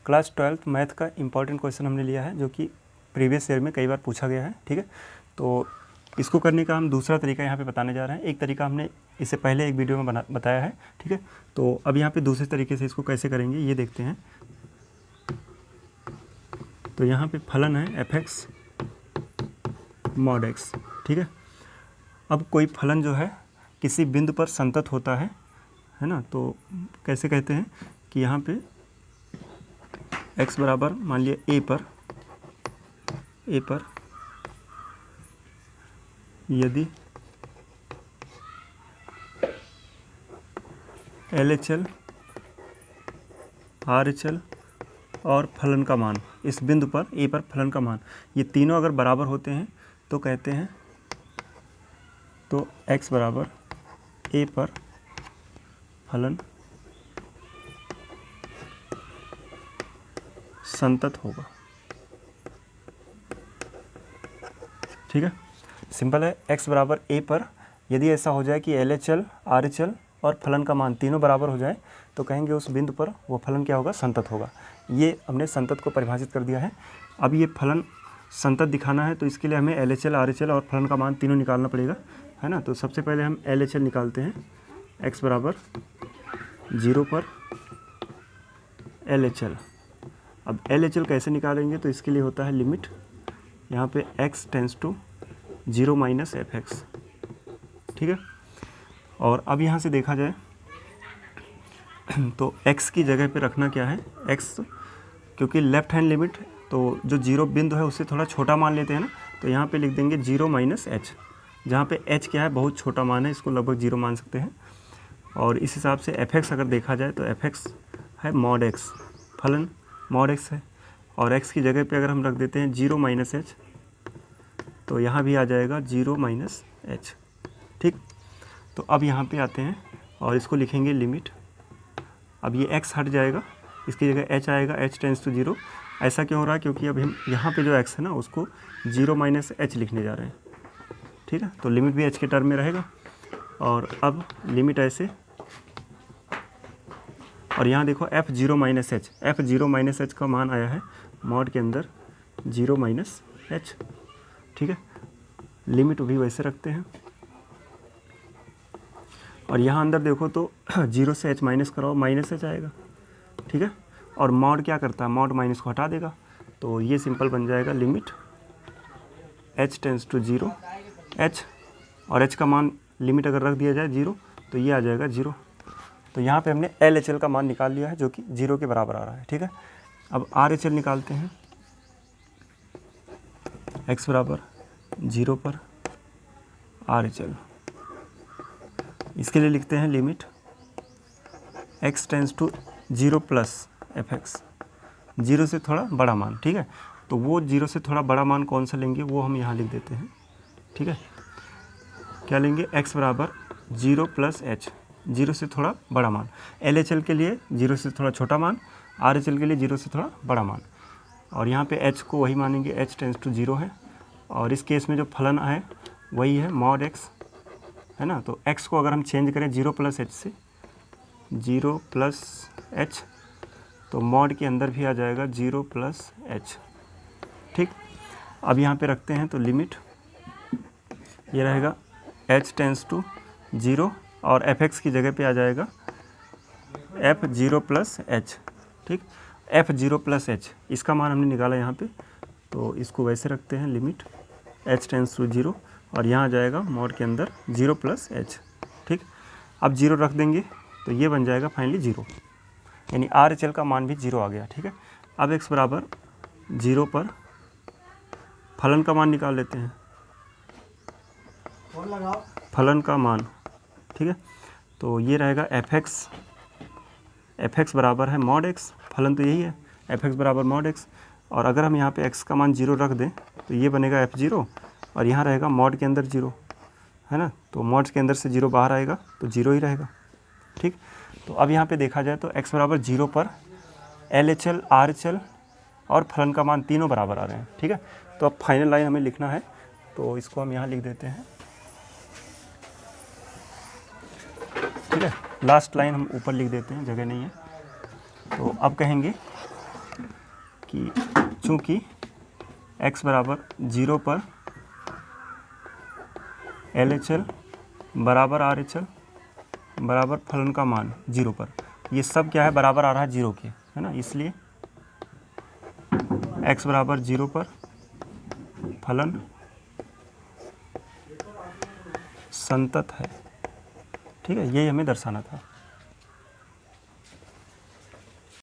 Class 12th math का important question हमने लिया है जो कि प्रीवियस ईयर में कई बार पूछा गया है। ठीक है, तो इसको करने का हम दूसरा तरीका यहाँ पे बताने जा रहे हैं। एक तरीका हमने इससे पहले एक वीडियो में बताया है। ठीक है, तो अब यहाँ पे दूसरे तरीके से इसको कैसे करेंगे ये देखते हैं। तो यहाँ पे फलन है f(x) mod x। ठीक है, अब कोई फलन जो है किसी बिंदु पर संतत होता है ना, तो कैसे कहते हैं कि यहाँ पे x बराबर मान लिया a पर यदि LHL RHL और फलन का मान, इस बिंदु पर a पर फलन का मान, ये तीनों अगर बराबर होते हैं तो कहते हैं तो x बराबर a पर फलन संतत होगा। ठीक है, सिंपल है। x बराबर a पर यदि ऐसा हो जाए कि LHL RHL और फलन का मान तीनों बराबर हो जाए तो कहेंगे उस बिंदु पर वो फलन क्या होगा, संतत होगा। ये हमने संतत को परिभाषित कर दिया है। अब ये फलन संतत दिखाना है तो इसके लिए हमें LHL RHL और फलन का मान तीनों निकालना पड़ेगा, है ना। तो सबसे पहले हम LHL निकालते हैं। x बराबर 0 पर LHL। अब LHL कैसे निकालेंगे तो इसके लिए होता है लिमिट, यहाँ पे x tends to 0 minus f(x). ठीक है, और अब यहाँ से देखा जाए तो x की जगह पे रखना क्या है, x क्योंकि लेफ्ट हैंड लिमिट तो जो 0 बिंदु है उससे थोड़ा छोटा मान लेते हैं ना, तो यहाँ पे लिख देंगे 0 माइनस h, जहाँ पे h क्या है बहुत छोटा मान है, इसको लगभग 0 मान सकते हैं। और इस हिसाब से f(x) अगर देखा जाए तो f(x) है mod x, फलन mod x है, और x की जगह पे अगर हम रख देते हैं 0 माइनस h तो यहाँ भी आ जाएगा 0 माइनस h। ठीक, तो अब यहाँ पे आते हैं और इसको लिखेंगे लिमिट। अब ये x हट जाएगा, इसकी जगह h आएगा, h टेंस टू 0। ऐसा क्यों हो रहा है, क्योंकि अब हम यहाँ पे जो x है ना उसको 0 माइनस h लिखने जा रहे हैं। ठीक है, तो लिमिट भी h के टर्म में रहेगा। और अब लिमिट ऐसे, और यहाँ देखो f0 minus h, f0 minus h का मान आया है मॉड के अंदर 0 माइनस h। ठीक है, लिमिट भी वैसे रखते हैं। और यहाँ अंदर देखो तो 0 से h माइनस कराओ, माइनस h आएगा। ठीक है, और मॉड क्या करता है, मॉड माइनस को हटा देगा, तो ये सिंपल बन जाएगा limit h tends to 0 h, और h का मान लिमिट अगर रख दिया जाए 0 तो ये आ जाएगा 0। तो यहाँ पे हमने LHL का मान निकाल लिया है जो कि 0 के बराबर आ रहा है। ठीक है, अब RHL निकालते हैं। x बराबर 0 पर RHL, इसके लिए लिखते हैं limit x tends to 0 plus f(x), 0 से थोड़ा बड़ा मान। ठीक है, तो वो 0 से थोड़ा बड़ा मान कौन सा लेंगे वो हम यहाँ लिख देते हैं। ठीक है, क्या लेंगे, x बराबर 0 प्लस h, 0 से थोड़ा बड़ा मान। LHL के लिए 0 से थोड़ा छोटा मान, RHL के लिए 0 से थोड़ा बड़ा मान। और यहाँ पे h को वही मानेंगे, h टेंस टू 0 है, और इस केस में जो फलन है वही है mod x, है ना। तो x को अगर हम चेंज करें 0 प्लस h से 0 प्लस h, तो mod के अंदर भी आ जाएगा 0 प्लस h। ठीक, अब यहाँ पे रखते हैं तो लिमिट ये रहेगा h टेंस टू 0, और f(x) की जगह पे आ जाएगा f0 प्लस h। ठीक, f0 प्लस h इसका मान हमने निकाला यहाँ पे, तो इसको वैसे रखते हैं लिमिट h टेंस टू 0, और यहाँ आ जाएगा मॉड के अंदर 0 प्लस h। ठीक, अब 0 रख देंगे तो ये बन जाएगा फाइनली 0, यानी RHL का मान भी 0 आ गया। ठीक है, अब x बराबर 0 पर फलन का मान निकाल लेते हैं, फलन का मान। ठीक है, तो ये रहेगा f(x) बराबर है mod x, फलन तो यही है f(x) बराबर mod x, और अगर हम यहाँ पे x का मान 0 रख दें तो ये बनेगा f0, और यहाँ रहेगा mod के अंदर 0, है ना। तो mod के अंदर से 0 बाहर आएगा तो 0 ही रहेगा। ठीक, तो अब यहाँ पे देखा जाए तो x बराबर 0 पर LHL RHL और फलन का मान तीनों बराबर आ रहे हैं। ठीक है, तो अब फाइनल लाइन हमें लिखना है, तो इसको हम यहाँ लिख देते हैं। ठीक है, लास्ट लाइन हम ऊपर लिख देते हैं, जगह नहीं है। तो अब कहेंगे कि चूँकि x बराबर 0 पर LHL बराबर RHL बराबर फलन का मान 0 पर, ये सब क्या है, बराबर आ रहा है 0 के, है ना, इसलिए x बराबर 0 पर फलन संतत है। ठीक है, यही हमें दर्शाना था।